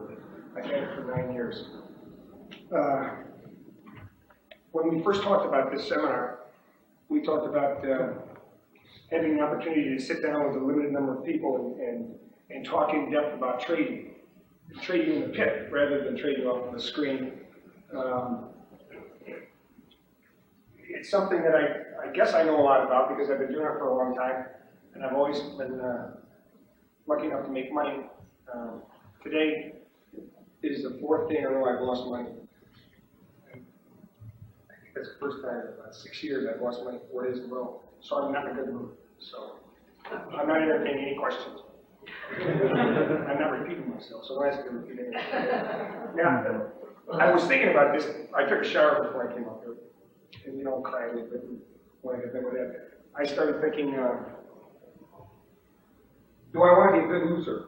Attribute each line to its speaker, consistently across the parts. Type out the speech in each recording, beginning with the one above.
Speaker 1: board. I've had it for 9 years. When we first talked about this seminar, we talked about having an opportunity to sit down with a limited number of people and talk in depth about trading in the pit rather than trading off of the screen. It's something that I guess I know a lot about because I've been doing it for a long time, and I've always been lucky enough to make money. Today is the 4th day in a row I've lost money. I think that's the first time in about 6 years I've lost money 4 days in a row. So I'm not in a good mood. So I'm not entertaining any questions. I'm not repeating myself, so don't ask me to repeat anything. Now, I was thinking about this. I took a shower before I came up here. And cry a little bit when I get done with that. I started thinking, do I want to be a good loser?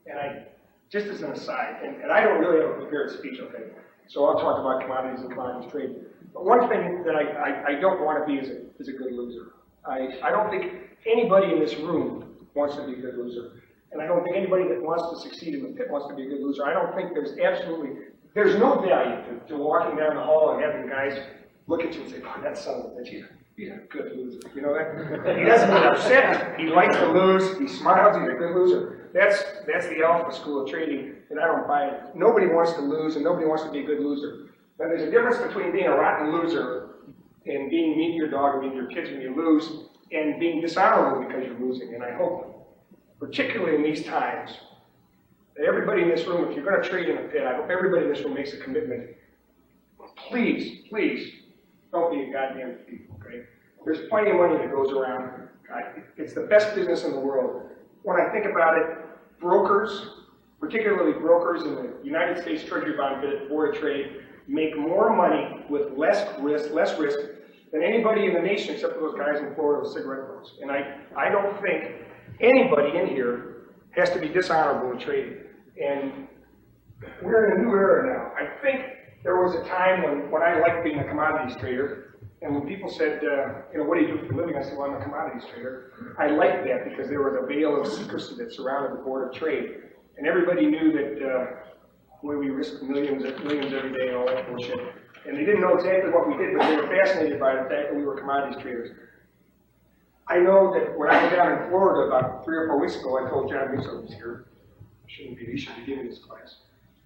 Speaker 1: And just as an aside, and I don't really have a prepared speech, okay? So I'll talk about commodities and commodities trade. But one thing that I don't want to be is a good loser. I don't think anybody in this room wants to be a good loser. And I don't think anybody that wants to succeed in the pit wants to be a good loser. I don't think there's no value to walking down the hall and having guys look at you and say, oh, that son of a bitch, he's a good loser. You know that? He doesn't get upset. He likes to lose. He smiles. He's a good loser. That's the alpha school of trading, and I don't buy it. Nobody wants to lose, and nobody wants to be a good loser. Now, there's a difference between being a rotten loser and being mean to your dog or mean to your kids when you lose, and being dishonorable because you're losing. And I hope, particularly in these times, that everybody in this room, if you're going to trade in a pit, I hope everybody in this room makes a commitment. Please, please, don't be a goddamn thief, okay? There's plenty of money that goes around. It's the best business in the world. When I think about it, brokers, particularly brokers in the United States Treasury Bond Board of Trade, make more money with less risk than anybody in the nation except for those guys in Florida with cigarette boats. And I don't think anybody in here has to be dishonorable in trading. And we're in a new era now. I think there was a time when I liked being a commodities trader, and when people said, what do you do for a living? I said, well, I'm a commodities trader. I liked that because there was a veil of secrecy that surrounded the Board of Trade. And everybody knew that we risked millions every day and all that bullshit. And they didn't know exactly what we did, but they were fascinated by the fact that we were commodities traders. I know that when I was down in Florida about 3 or 4 weeks ago, I told John Musso, who's here, he should be giving this class.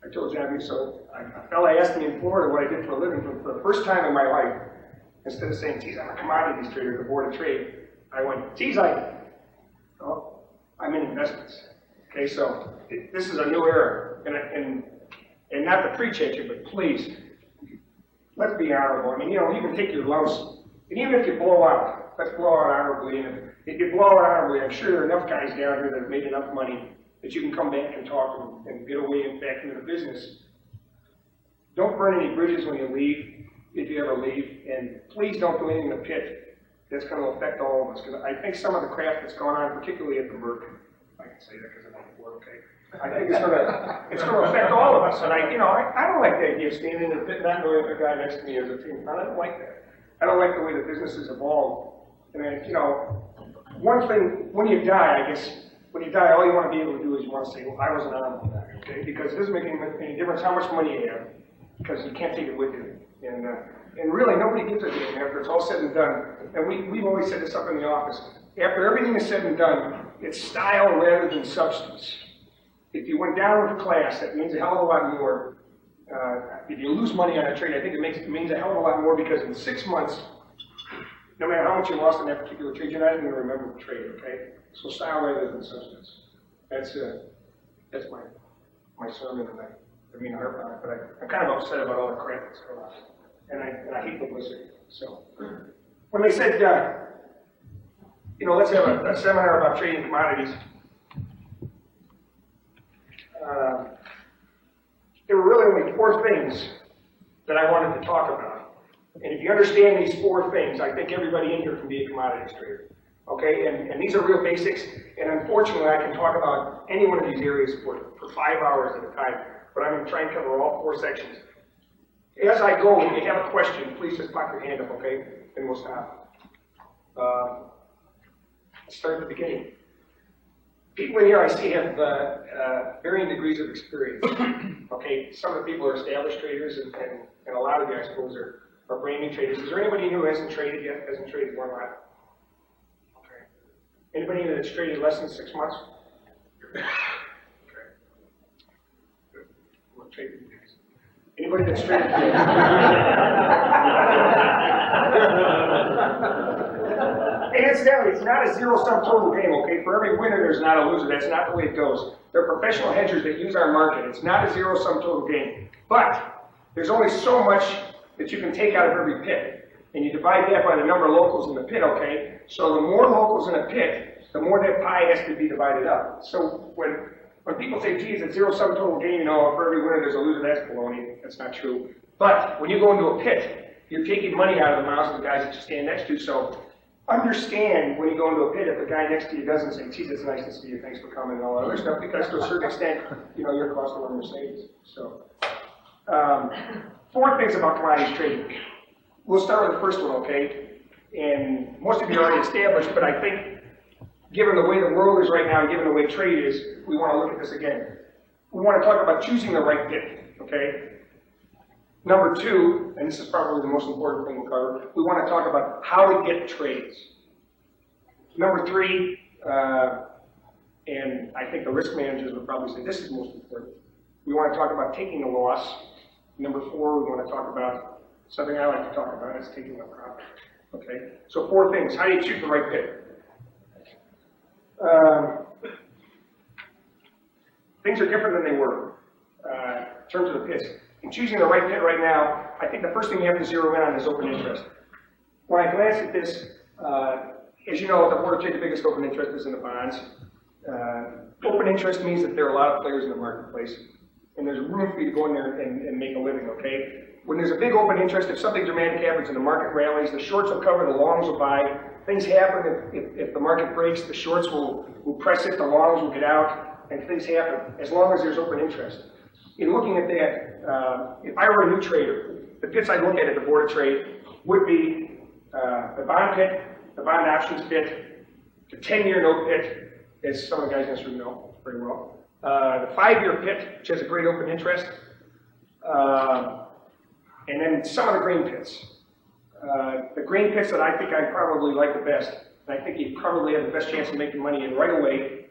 Speaker 1: I told John Musso, a fella asked me in Florida what I did for a living for the first time in my life. Instead of saying, geez, I'm a commodities trader at the Board of Trade, I went, geez, I'm in investments. Okay, so this is a new era, and not to preach at you, but please, let's be honorable. I mean, you can take your lumps, and even if you blow out, let's blow out honorably. And if you blow out honorably, I'm sure there are enough guys down here that have made enough money that you can come back and talk and get away back into the business. Don't burn any bridges when you leave, if you ever leave, and please don't do anything in the pit that's going to affect all of us. Because I think some of the crap that's going on, particularly at the Merc, I can say that because I'm on the board, okay? I think it's going to affect all of us. And I don't like the idea of standing in the pit and not knowing if the guy next to me is a team. I don't like that. I don't like the way the business has evolved. And one thing, when you die, I guess, when you die, all you want to be able to do is you want to say, well, I was an honorable guy, okay? Because it doesn't make any difference how much money you have, because you can't take it with you. And really, nobody gives a damn after it's all said and done. And we've always said this up in the office. After everything is said and done, it's style rather than substance. If you went down with a class, that means a hell of a lot more. If you lose money on a trade, I think it means a hell of a lot more because in 6 months, no matter how much you lost in that particular trade, you're not even going to remember the trade, okay? So style rather than substance. That's my sermon tonight. I mean, harp on it, but I'm kind of upset about all the crap that's going on. And I hate publicity. So when they said, let's have a seminar about trading commodities, there were really only 4 things that I wanted to talk about. And if you understand these 4 things, I think everybody in here can be a commodities trader. Okay, and these are real basics, and unfortunately I can talk about any one of these areas for 5 hours at a time, but I'm going to try and cover all 4 sections. As I go, if you have a question, please just pop your hand up, okay, and we'll stop. Let's start at the beginning. People in here I see have varying degrees of experience. Okay, some of the people are established traders, and a lot of you, I suppose, are brand new traders. Is there anybody who hasn't traded yet? Hasn't traded one lot? Okay. Anybody that's traded less than 6 months? Okay. We'll trade with you guys. Anybody that's traded? And incidentally, it's not a zero-sum total game, okay? For every winner, there's not a loser. That's not the way it goes. They're professional hedgers that use our market. It's not a zero-sum total game. But there's only so much that you can take out of every pit. And you divide that by the number of locals in the pit, okay? So the more locals in a pit, the more that pie has to be divided up. So when people say, geez, it's a zero-sum total game, you know, for every winner, there's a loser, that's baloney. That's not true. But when you go into a pit, you're taking money out of the mouths of the guys that you stand next to. So understand when you go into a pit if the guy next to you doesn't say, geez, it's nice to see you, thanks for coming, and all that other stuff, because to a certain extent, you know, you're costing them Mercedes. So, 4 things about commodities trading. We'll start with the first one, okay? And most of you are already established, but I think, given the way the world is right now, and given the way trade is, we want to look at this again. We want to talk about choosing the right pit, okay? Number 2, and this is probably the most important thing we'll cover, we want to talk about how to get trades. Number 3, and I think the risk managers would probably say this is most important, we want to talk about taking a loss. Number 4, we want to talk about something I like to talk about, is taking a profit. Okay, so 4 things. How do you choose the right pit? Things are different than they were in terms of the pits. In choosing the right pit right now, I think the first thing you have to zero in on is open interest. When I glance at this, as you know, the Board of Trade, the biggest open interest is in the bonds. Open interest means that there are a lot of players in the marketplace, and there's room for you to go in there and make a living, okay? When there's a big open interest, if something dramatic happens and the market rallies, the shorts will cover, the longs will buy. Things happen, if the market breaks, the shorts will press it, the longs will get out, and things happen, as long as there's open interest. In looking at that, if I were a new trader, the pits I'd look at the Board of Trade would be the bond pit, the bond options pit, the 10-year note pit, as some of the guys in this room know very well, the 5-year pit, which has a great open interest, and then some of the green pits. The green pits that I think I probably like the best, and I think you probably have the best chance of making money in right away,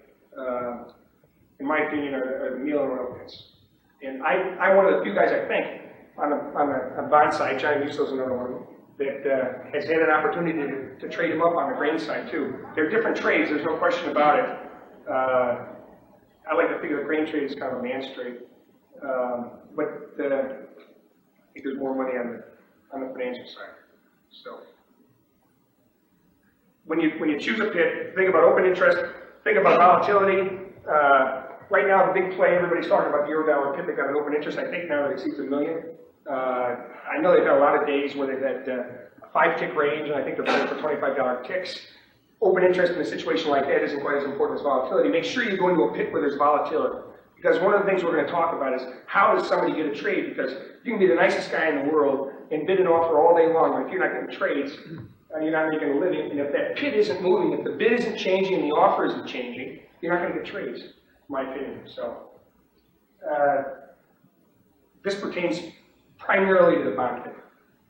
Speaker 1: in my opinion, are the meal and oil pits. And I'm one of the few guys, I think, on the bond side, Johnny Musso's another one, that has had an opportunity to trade them up on the grain side too. They're different trades, there's no question about it. I like to think of the grain trade as kind of a man's trade. But I think there's more money on the financial side. So when you choose a pit, think about open interest, think about volatility. Right now, the big play, everybody's talking about the Eurodollar pit. They've got an open interest, I think now that exceeds $1 million. I know they've had a lot of days where they've had a 5-tick range, and I think they're playing for $25 ticks. Open interest in a situation like that isn't quite as important as volatility. Make sure you go into a pit where there's volatility. Because one of the things we're going to talk about is how does somebody get a trade? Because you can be the nicest guy in the world and bid and offer all day long, but if you're not getting trades, you're not making a living. And if that pit isn't moving, if the bid isn't changing and the offer isn't changing, you're not going to get trades, in my opinion. So this pertains primarily to the bond pit.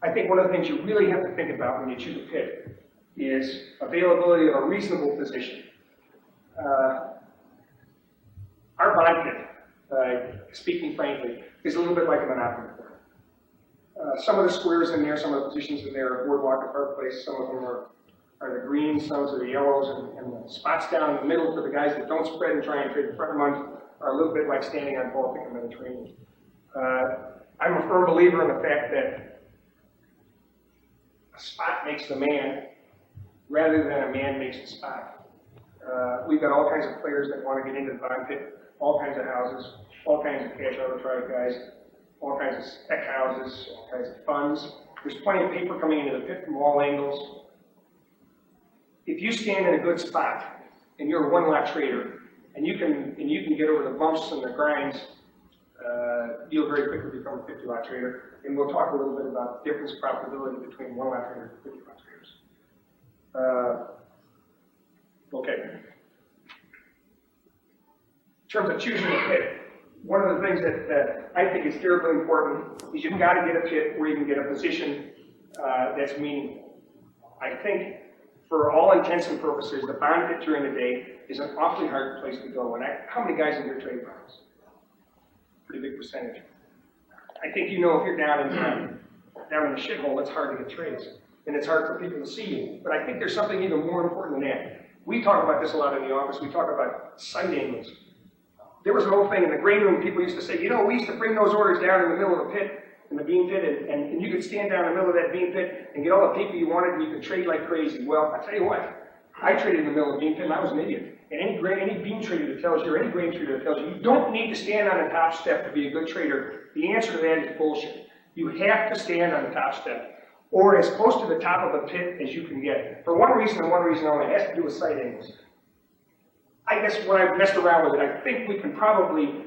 Speaker 1: I think one of the things you really have to think about when you choose a pit is availability of a reasonable position. Our bond pit, speaking frankly, is a little bit like a monopoly board. Some of the squares in there, some of the positions in there are boardwalk and park place, some of them are the greens, some are the yellows, and the spots down in the middle for the guys that don't spread and try and trade the front month are a little bit like standing on Baltic and Mediterranean. I'm a firm believer in the fact that a spot makes the man rather than a man makes the spot. We've got all kinds of players that want to get into the bond pit, all kinds of houses, all kinds of cash arbitrage guys, all kinds of spec houses, all kinds of funds. There's plenty of paper coming into the pit from all angles. If you stand in a good spot and you're a one-lot trader and you can get over the bumps and the grinds, you'll very quickly become a 50-lot trader. And we'll talk a little bit about the difference in profitability between one-lot traders and 50-lot traders. Okay. terms of choosing a pit, one of the things that I think is terribly important is you've got to get a pit where you can get a position that's meaningful. I think for all intents and purposes, the bond pit during the day is an awfully hard place to go. And how many guys in here trade bonds? Pretty big percentage. I think you know if you're down in the shithole, it's hard to get trades. And it's hard for people to see you. But I think there's something even more important than that. We talk about this a lot in the office. We talk about sight angles. There was an old thing in the grain room, people used to say, you know, we used to bring those orders down in the middle of the pit, in the bean pit, and you could stand down in the middle of that bean pit and get all the paper you wanted and you could trade like crazy. Well, I tell you what, I traded in the middle of the bean pit and I was an idiot. And any bean trader that tells you, or any grain trader that tells you, you don't need to stand on the top step to be a good trader, the answer to that is bullshit. You have to stand on the top step, or as close to the top of the pit as you can get. For one reason and one reason only, it has to do with sight angles. I guess when I've messed around with it, I think we can probably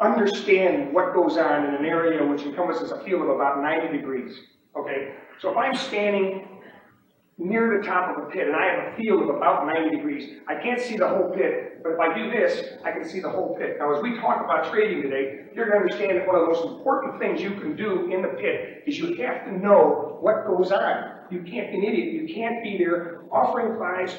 Speaker 1: understand what goes on in an area which encompasses a field of about 90 degrees, okay? So if I'm standing near the top of a pit and I have a field of about 90 degrees, I can't see the whole pit, but if I do this, I can see the whole pit. Now as we talk about trading today, you're going to understand that one of the most important things you can do in the pit is you have to know what goes on. You can't be an idiot. You can't be there offering fives,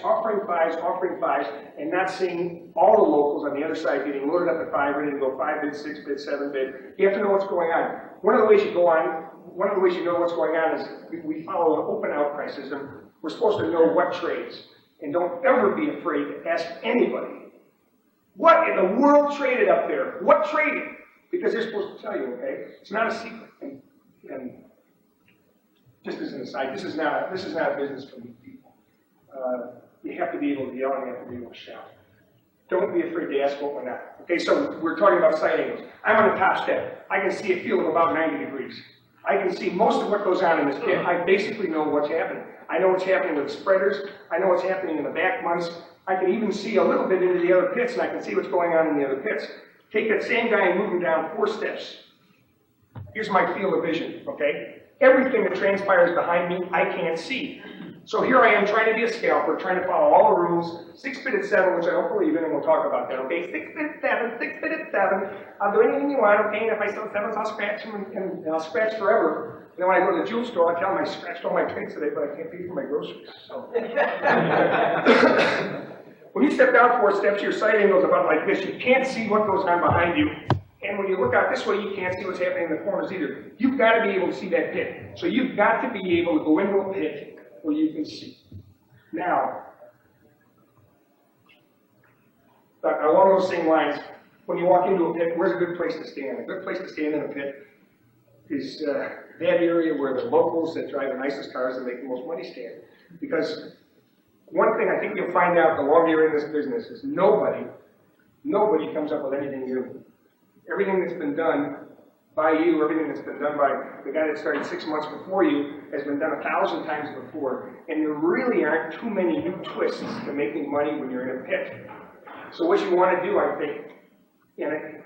Speaker 1: and not seeing all the locals on the other side getting loaded up at 5, ready to go 5 bid, 6 bid, 7 bid. You have to know what's going on. One of the ways you know what's going on is we follow an open outcry system. We're supposed to know what trades. And don't ever be afraid to ask anybody, what in the world traded up there? What traded? Because they're supposed to tell you, okay? It's not a secret. And just as an aside, this is not a business for weak people. You have to be able to yell and you have to be able to shout. Don't be afraid to ask what went on. Okay, so we're talking about sight angles. I'm on the top step. I can see a field of about 90 degrees. I can see most of what goes on in this pit. I basically know what's happening. I know what's happening with spreaders. I know what's happening in the back months. I can even see a little bit into the other pits, and I can see what's going on in the other pits. Take that same guy and move him down 4 steps. Here's my field of vision, okay? Everything that transpires behind me, I can't see. So here I am trying to be a scalper, trying to follow all the rules. 6 bid at 7, which I don't believe in, and we'll talk about that, okay? 6 bid at 7, 6 bid at 7. I'll do anything you want, okay? And if I sell 7s, I'll scratch them, and I'll scratch forever. And then when I go to the jewel store, I tell them I scratched all my trades today, but I can't pay for my groceries. So. When you step down 4 steps, your sight angle is about like this. You can't see what goes on behind you. And when you look out this way, you can't see what's happening in the corners either. You've got to be able to see that pit. So you've got to be able to go into a pit where you can see. Now, along those same lines, when you walk into a pit, where's a good place to stand? A good place to stand in a pit is that area where the locals that drive the nicest cars and make the most money stand. Because one thing I think you'll find out the longer you're in this business is nobody comes up with anything new. Everything that's been done by you, everything that's been done by the guy that started 6 months before you has been done 1,000 times before. And there really aren't too many new twists to making money when you're in a pit. So what you want to do, I think, and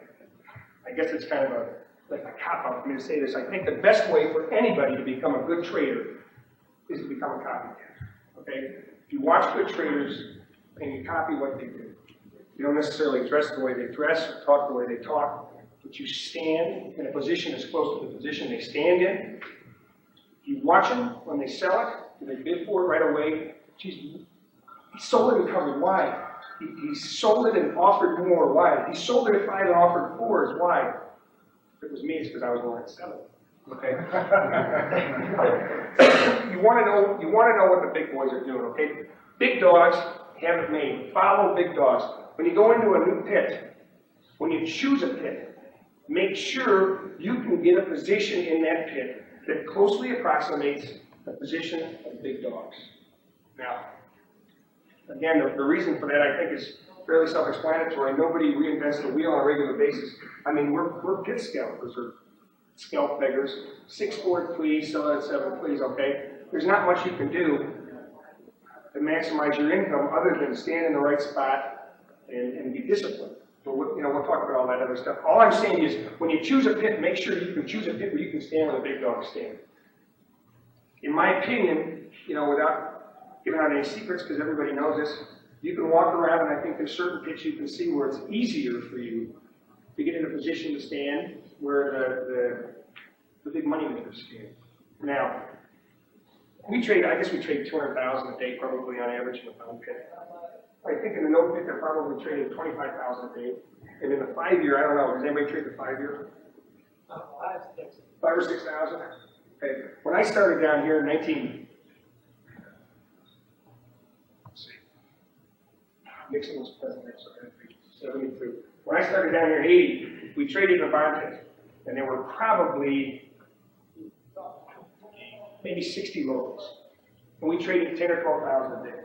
Speaker 1: I guess it's kind of like a cop-out for me to say this, I think the best way for anybody to become a good trader is to become a copycat, okay? If you watch good traders and you copy what they do, you don't necessarily dress the way they dress or talk the way they talk, but you stand in a position as close to the position they stand in. You watch them when they sell it, and they bid for it right away. Geez, he sold it and covered. Why? He sold it and offered more. Why? He sold it at 5 and offered 4. Why? If it was me, it's because I was going to sell it. Okay. You want to know what the big boys are doing. Okay. Big dogs have it made. Follow big dogs. When you go into a new pit, when you choose a pit, make sure you can get a position in that pit that closely approximates the position of big dogs. Now, again, the reason for that I think is fairly self-explanatory. Nobody reinvents the wheel on a regular basis. I mean, we're pit scalpers or scalp beggars. 6-4, please, sell it at 7, please, okay? There's not much you can do to maximize your income other than stand in the right spot and be disciplined. But we'll talk about all that other stuff. All I'm saying is, when you choose a pit, make sure you can choose a pit where you can stand where the big dogs stand. In my opinion, without giving out any secrets, because everybody knows this, You can walk around, and I think there's certain pits you can see where it's easier for you to get in a position to stand where the big money makers stand. Now, we trade, I guess we trade 200,000 a day probably on average in the pound pit. I think in the no pit they're probably trading 25,000 a day. And in the 5-year, I don't know, does anybody trade the 5-year? 5 or 6,000? Okay. When I started down here in Nixon was president, so 72. When I started down here in 80, we traded in a bond pit, and there were probably maybe 60 locals. And we traded 10 or 12,000 a day.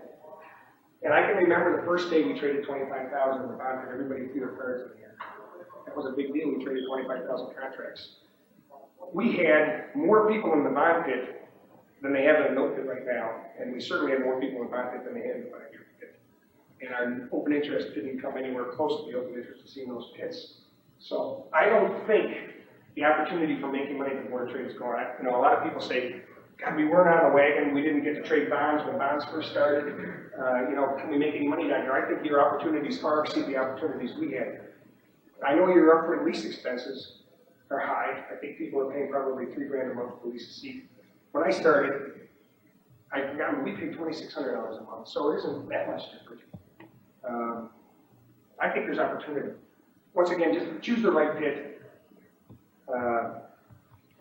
Speaker 1: And I can remember the first day we traded 25,000 in the bond pit, everybody threw their cards in the air. That was a big deal, we traded 25,000 contracts. We had more people in the bond pit than they have in the milk pit right now, and we certainly had more people in the bond pit than they had in the 5-year pit. And our open interest didn't come anywhere close to the open interest of seeing those pits. So I don't think the opportunity for making money at the board of trade is going on. You know, a lot of people say, God, we weren't on the wagon, we didn't get to trade bonds when bonds first started. You know, can we make any money down here? I think your opportunities far exceed the opportunities we had. I know your upfront lease expenses are high. I think people are paying probably $3 grand a month to lease a seat. When I started, we paid $2,600 a month, so it isn't that much different. I think there's opportunity. Once again, just choose the right pit.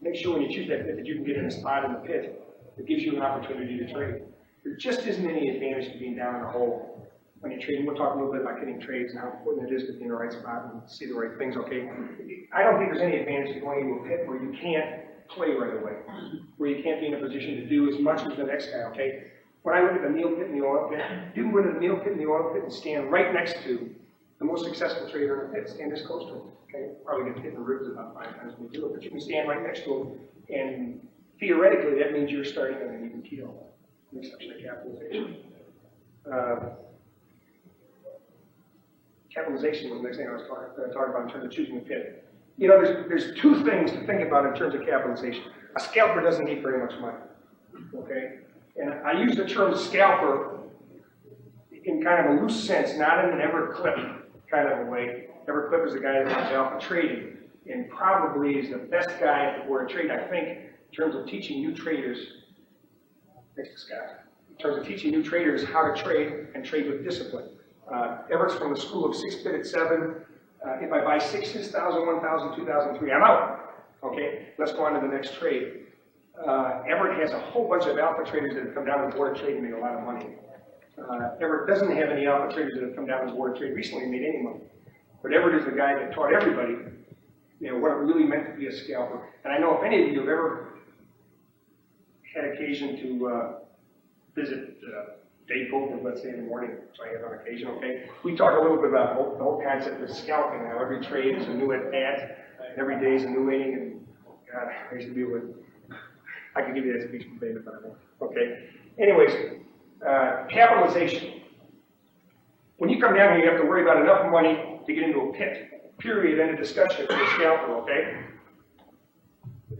Speaker 1: Make sure when you choose that pit that you can get in a spot in the pit that gives you an opportunity to trade. There just isn't any advantage to being down in a hole when you're trading. We'll talk a little bit about getting trades and how important it is to be in the right spot and see the right things, okay? I don't think there's any advantage to going into a pit where you can't play right away, where you can't be in a position to do as much as the next guy, okay? When I look at the meal pit and the oil pit, you can go to the meal pit and the oil pit and stand right next to the most successful trader in the pit, stand this close to him, okay? Probably get hit in the ribs about 5 times when you do it, but you can stand right next to him, and theoretically, that means you're starting on an even keel, with exception of capitalization. Capitalization was the next thing I was talking about in terms of choosing a pit. You know, there's 2 things to think about in terms of capitalization. A scalper doesn't need very much money, okay? And I use the term scalper in kind of a loose sense, not in an ever-clip kind of a way. Ever-clip is the guy that runs Alpha Trading, and probably is the best guy at the board of trade, I think, in terms of teaching new traders, next to Scott, in terms of teaching new traders how to trade and trade with discipline. Everett's from the school of 6 bid at 7. If I buy 6, 6,000, 1,000, 2,000, 3, I'm out. Okay, let's go on to the next trade. Everett has a whole bunch of alpha traders that have come down to the board of trade and made a lot of money. Everett doesn't have any alpha traders that have come down to the board of trade recently and made any money. But Everett is the guy that taught everybody, you know, what it really meant to be a scalper. And I know if any of you have ever had occasion to visit Dave Bolton, let's say in the morning, which I have on occasion, okay? We talk a little bit about the whole concept of scalping. How every trade is a new at-bat, every day is a new inning, and God, I used to be able to, I could give you that speech from David, but I won't. Okay. Anyways, capitalization. When you come down here, you have to worry about enough money to get into a pit. Period. End of discussion for the scalper, okay?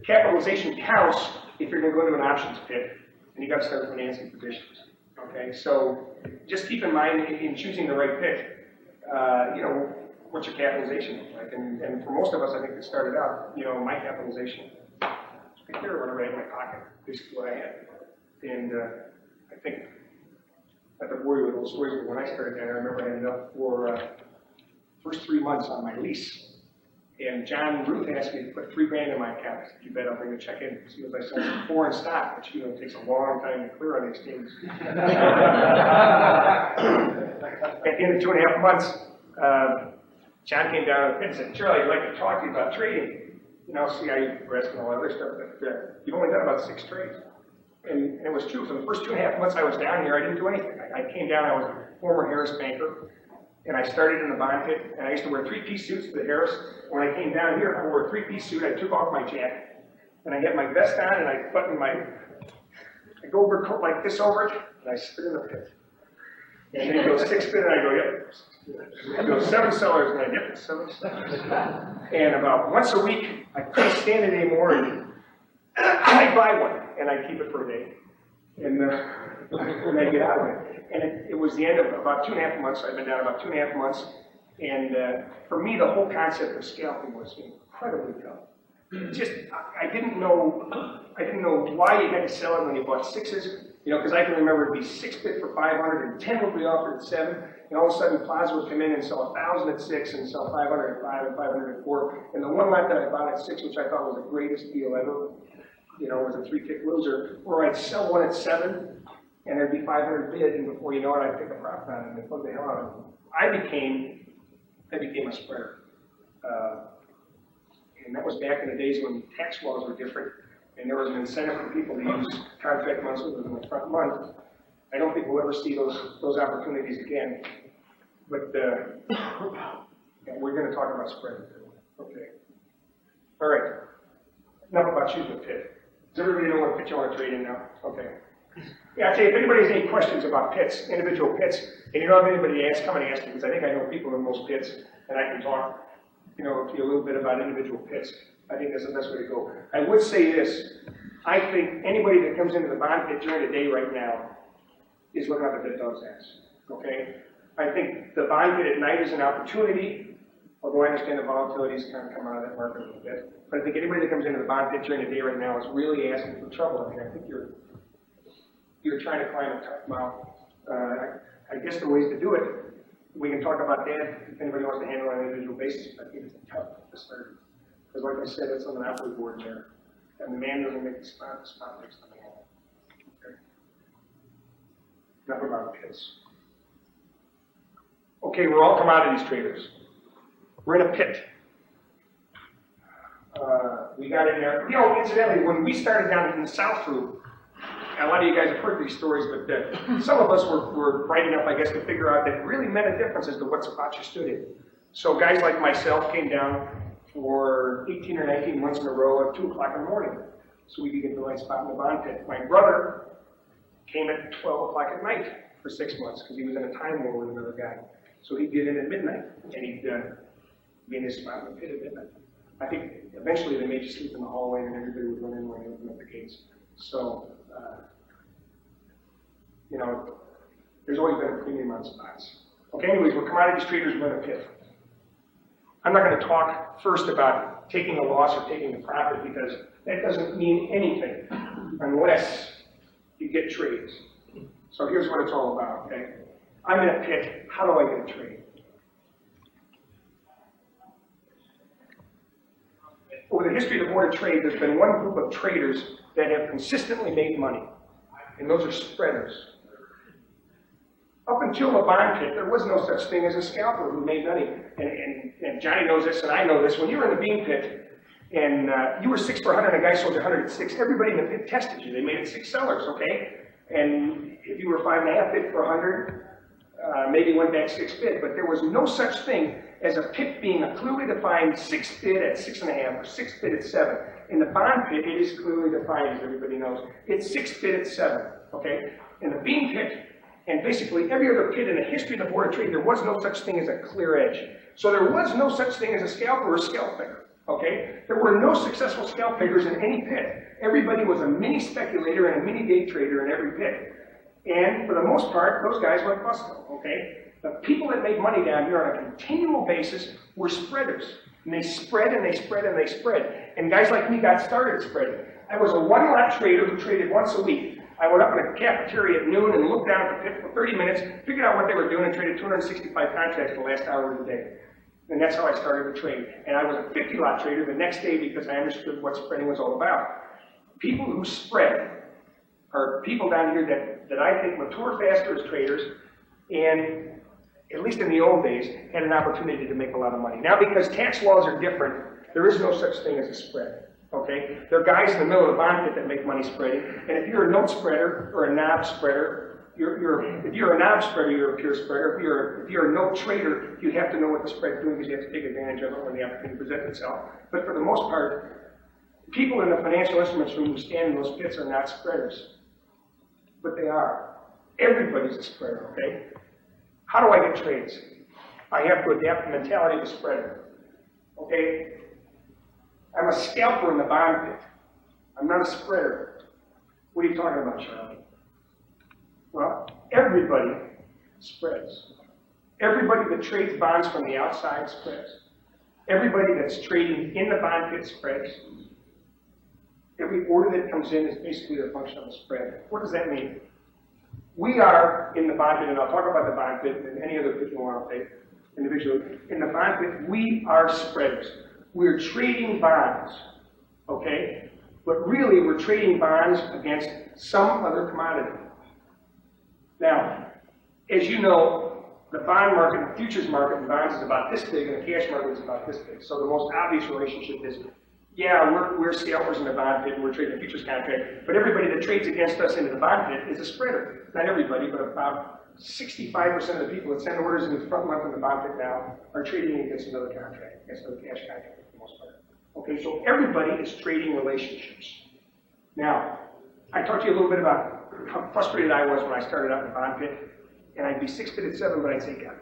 Speaker 1: Capitalization counts if you're going to go into an options pit, and you got to start financing positions. Okay, so just keep in mind in choosing the right pit, you know, what's your capitalization look like? And for most of us, I think that started out, you know, my capitalization, right there, whatever I had in my pocket, basically what I had. And I think I have to worry with those stories, but when I started down there, I remember I had enough for first 3 months on my lease. And John Ruth asked me to put $3 grand in my account. I said, you bet I'll bring the check in as soon as I sell some foreign stock, which, you know, takes a long time to clear on the exchange. At the end of 2.5 months, John came down to the pit and said, Charlie, I'd like to talk to you about trading. You know, see how you progress and all that other stuff, but you've only done about 6 trades. And it was true. For the first 2.5 months I was down here, I didn't do anything. I came down, I was a former Harris banker. And I started in the bond pit, and I used to wear 3-piece suits to the Harris. When I came down here, I wore a 3-piece suit. I took off my jacket, and I had my vest on, and I buttoned I go over a coat like this over it, and I spit in the pit. And then he goes 6 bid, and I go, yep. He goes 7 sellers, and I yep, 7 sellers. And about once a week, I couldn't stand it anymore, and I buy one, and I keep it for a day. And when I get out of it. And it was the end of about 2.5 months. I've been down about 2.5 months. And for me, the whole concept of scalping was incredibly tough. Just, I didn't know why you had to sell it when you bought sixes, because I can remember it'd be 6 bit for 500 and 10 would be offered at 7, and all of a sudden Plaza would come in and sell 1,000 at 6 and sell 500 at 5 and 500 at 4, and the one lot that I bought at 6, which I thought was the greatest deal ever, was a 3-kick loser, or I'd sell one at 7, and there'd be 500 bid, and before you know it, I'd pick a profit on it and plug the hell out of it. I became a spreader. And that was back in the days when tax laws were different, and there was an incentive for people to use contract months within the front month. I don't think we'll ever see those opportunities again. But yeah, we're going to talk about spreading. Okay. All right. Enough about choosing a pit. Does everybody know what pit you want to trade in now? Okay. Yeah, I'd say if anybody has any questions about pits, individual pits, and you don't have anybody to ask, come and ask me, because I think I know people in most pits, and I can talk to you a little bit about individual pits. I think that's the best way to go. I would say this. I think anybody that comes into the bond pit during the day right now is looking up at the dog's ass. Okay? I think the bond pit at night is an opportunity, although I understand the volatility is kind of come out of that market a little bit. But I think anybody that comes into the bond pit during the day right now is really asking for trouble. I mean, I think you're trying to climb a tough mountain. I guess the ways to do it, we can talk about that if anybody wants to handle it on an individual basis. I think it's tough to start. Because like I said, it's on the monopoly board there. And the man doesn't make the spot makes the man. Okay. Enough about pits. Okay, we're all commodities traders. We're in a pit. We got in there. Incidentally, when we started down in the South thru, a lot of you guys have heard these stories, but some of us were bright enough, I guess, to figure out that it really meant a difference as to what spot you stood in. So guys like myself came down for 18 or 19 months in a row at 2 o'clock in the morning, so we could get the right spot in the bond pit. My brother came at 12 o'clock at night for 6 months because he was in a time war with another guy. So he'd get in at midnight, and he'd be in his spot in the pit at midnight. I think eventually they made you sleep in the hallway, and everybody would run in when they opened up the gates. So, there's always been a premium on spots. Okay, anyways, we're commodities traders, we're in a pit. I'm not going to talk first about taking a loss or taking a profit because that doesn't mean anything unless you get trades. So here's what it's all about, okay? I'm in a pit, how do I get a trade? Over the history of the Board of Trade, there's been one group of traders that have consistently made money, and those are spreaders. Up until the bond pit, there was no such thing as a scalper who made money. And Johnny knows this, and I know this. When you were in the bean pit, and you were 6 for 100, and a guy sold you 100 at 6, everybody in the pit tested you. They made it 6 sellers, okay? And if you were 5.5 bid for 100, maybe went back 6 bid. But there was no such thing as a pit being a clearly defined 6 bid at 6.5 or 6 bid at 7. In the bond pit, it is clearly defined, as everybody knows. It's 6 bid at 7, okay? In the bean pit, and basically every other pit in the history of the Board of Trade, there was no such thing as a clear edge. So there was no such thing as a scalper or a scalp picker, okay? There were no successful scalp pickers in any pit. Everybody was a mini speculator and a mini day trader in every pit. And for the most part, those guys went bust, okay? The people that made money down here on a continual basis were spreaders. And they spread and they spread and they spread. And guys like me got started spreading. I was a one-lot trader who traded once a week. I went up in a cafeteria at noon and looked down at the pit for 30 minutes, figured out what they were doing, and traded 265 contracts the last hour of the day. And that's how I started to trade. And I was a 50-lot trader the next day because I understood what spreading was all about. People who spread are people down here that I think mature faster as traders, and at least in the old days, had an opportunity to make a lot of money. Now, because tax laws are different, there is no such thing as a spread. Okay? There are guys in the middle of the bond pit that make money spreading, and if you're a note spreader or a knob spreader, if you're a knob spreader, you're a pure spreader. If you're a note trader, you have to know what the spread's doing because you have to take advantage of it when the opportunity presents itself. But for the most part, people in the financial instruments room who stand in those pits are not spreaders. But they are. Everybody's a spreader, okay? How do I get trades? I have to adapt the mentality of a spreader, okay? I'm a scalper in the bond pit. I'm not a spreader. What are you talking about, Charlie? Well, everybody spreads. Everybody that trades bonds from the outside spreads. Everybody that's trading in the bond pit spreads. Every order that comes in is basically a function of a spread. What does that mean? We are in the bond pit, and I'll talk about the bond pit and any other pit you want to take individually. In the bond pit, we are spreaders. We're trading bonds, okay? But really, we're trading bonds against some other commodity. Now, as you know, the bond market, the futures market in bonds is about this big, and the cash market is about this big. So the most obvious relationship is, yeah, we're scalpers in the bond pit, and we're trading a futures contract, but everybody that trades against us into the bond pit is a spreader. Not everybody, but about 65% of the people that send orders in the front month of the bond pit now are trading against another contract, against another cash contract for the most part. Okay, so everybody is trading relationships. Now, I talked to you a little bit about how frustrated I was when I started out in the bond pit, and I'd be 6 bid at 7, but I'd say, God,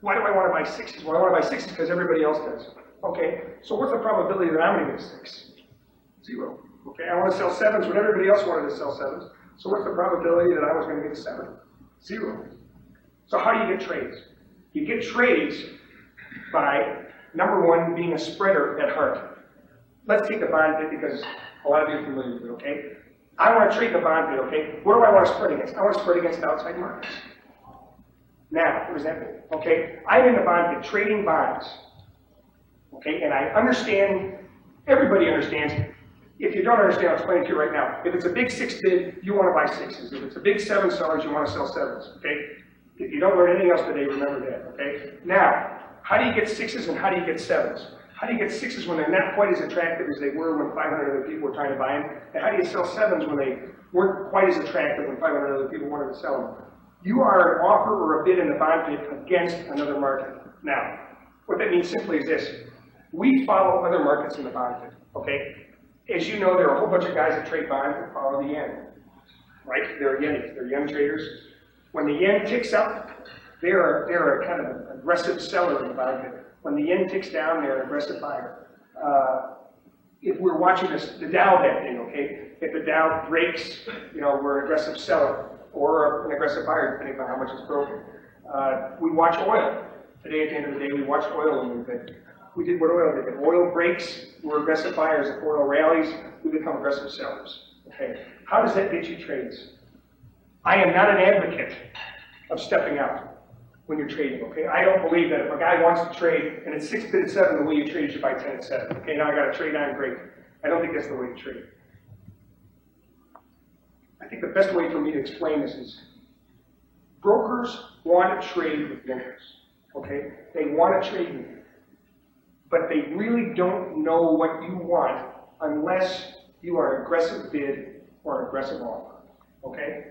Speaker 1: why do I want to buy 6s? Well, I want to buy 6s because everybody else does. Okay, so what's the probability that I'm going to get 6? 0. Okay, I want to sell 7s when everybody else wanted to sell 7s. So what's the probability that I was going to get 7? 0. So how do you get trades? You get trades by, number one, being a spreader at heart. Let's take the bond pit because a lot of you are familiar with it, okay? I want to trade the bond pit, okay? What do I want to spread against? I want to spread against outside markets. Now, what does that mean? Okay, I'm in the bond pit trading bonds. Okay, and I understand, everybody understands. If you don't understand, I'll explain it to you right now. If it's a big 6 bid, you want to buy 6s. If it's a big 7 sellers, you want to sell 7s, okay? If you don't learn anything else today, remember that, okay? Now, how do you get 6s and how do you get 7s? How do you get 6s when they're not quite as attractive as they were when 500 other people were trying to buy them? And how do you sell 7s when they weren't quite as attractive when 500 other people wanted to sell them? You are an offer or a bid in the bond pit against another market. Now, what that means simply is this. We follow other markets in the bond pit, okay? As you know, there are a whole bunch of guys that trade bonds that follow the yen, right? They're yenis, they're yen traders. When the yen ticks up, they're a kind of aggressive seller in the bond pit. When the yen ticks down, they're an aggressive buyer. If we're watching the Dow that day, okay? If the Dow breaks, you know, we're an aggressive seller or an aggressive buyer, depending on how much it's broken. We watch oil. Today, at the end of the day, we watch oil and we think, we did what oil did. If oil breaks, we're aggressive buyers. If oil rallies, we become aggressive sellers. Okay. How does that get you trades? I am not an advocate of stepping out when you're trading. Okay. I don't believe that if a guy wants to trade and it's 6 bid at 7, the way you trade is you buy 10 at 7. Okay. Now I got to trade on, great. I don't think that's the way to trade. I think the best way for me to explain this is brokers want to trade with winners. Okay. They want to trade with you. But they really don't know what you want unless you are an aggressive bid or an aggressive offer, okay?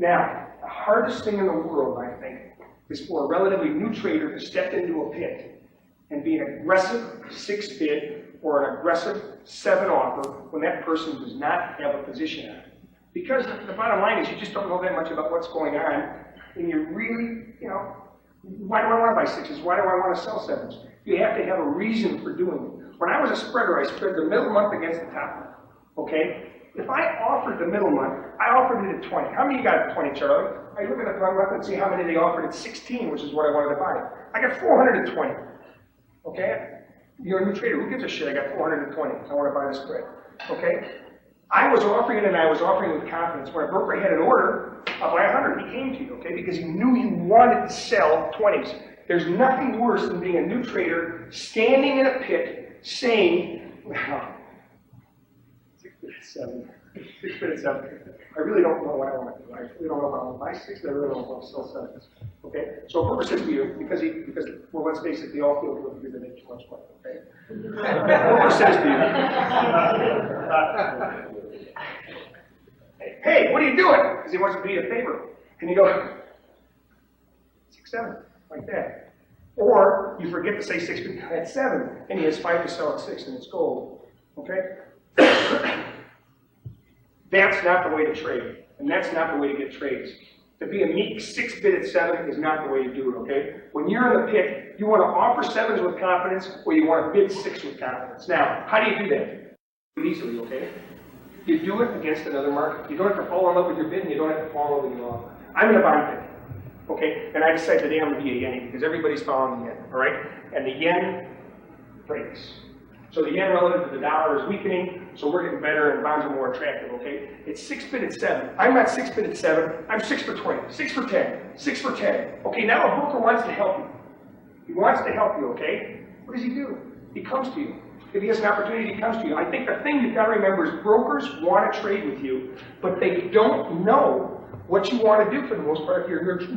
Speaker 1: Now, the hardest thing in the world, I think, is for a relatively new trader to step into a pit and be an aggressive 6 bid or an aggressive 7 offer when that person does not have a position on it. Because the bottom line is you just don't know that much about what's going on, and you really, you know, why do I want to buy 6s? Why do I want to sell 7s? You have to have a reason for doing it. When I was a spreader, I spread the middle month against the top month, okay? If I offered the middle month, I offered it at 20. How many you got at 20, Charlie? I look at the front month and see how many they offered at 16, which is what I wanted to buy. I got 420, okay? You're a new trader. Who gives a shit? I got 420. I want to buy the spread, okay? I was offering it, and I was offering it with confidence. When a broker had an order, I'll buy 100. He came to you, okay? Because he knew you wanted to sell 20s. There's nothing worse than being a new trader, standing in a pit, saying, well, 6 bid at 7, 6 bid at 7. I really don't know what I want to do. I really don't know if I want to buy 6, I really don't know if I want to sell 7s. Okay? So a broker says to you, because well, let's face it, they all feel good because they make too much money, okay? A broker says to you, hey, what are you doing? Because he wants to be a favor. And you go, 6, 7. Like that. Or you forget to say 6 at 7, and he has 5 to sell at 6, and it's gold. Okay? That's not the way to trade, and that's not the way to get trades. To be a meek 6 bid at 7 is not the way to do it, okay? When you're in the pit, you want to offer 7s with confidence, or you want to bid 6 with confidence. Now, how do you do that? Easily, okay? You do it against another market. You don't have to fall in love with your bid, and you don't have to fall in love with your offer. I'm in a bond pit, okay? And I decided today I'm going to be a yen because everybody's following the yen, all right? And the yen breaks. So the yen relative to the dollar is weakening, so we're getting better and bonds are more attractive, okay? It's 6 bid at 7. I'm not 6 bid at 7. I'm 6 for 20, 6 for 10, 6 for 10. Okay, now a broker wants to help you. He wants to help you, okay? What does he do? He comes to you. If he has an opportunity, he comes to you. I think the thing you've got to remember is brokers want to trade with you, but they don't know what you want to do for the most part if you're here.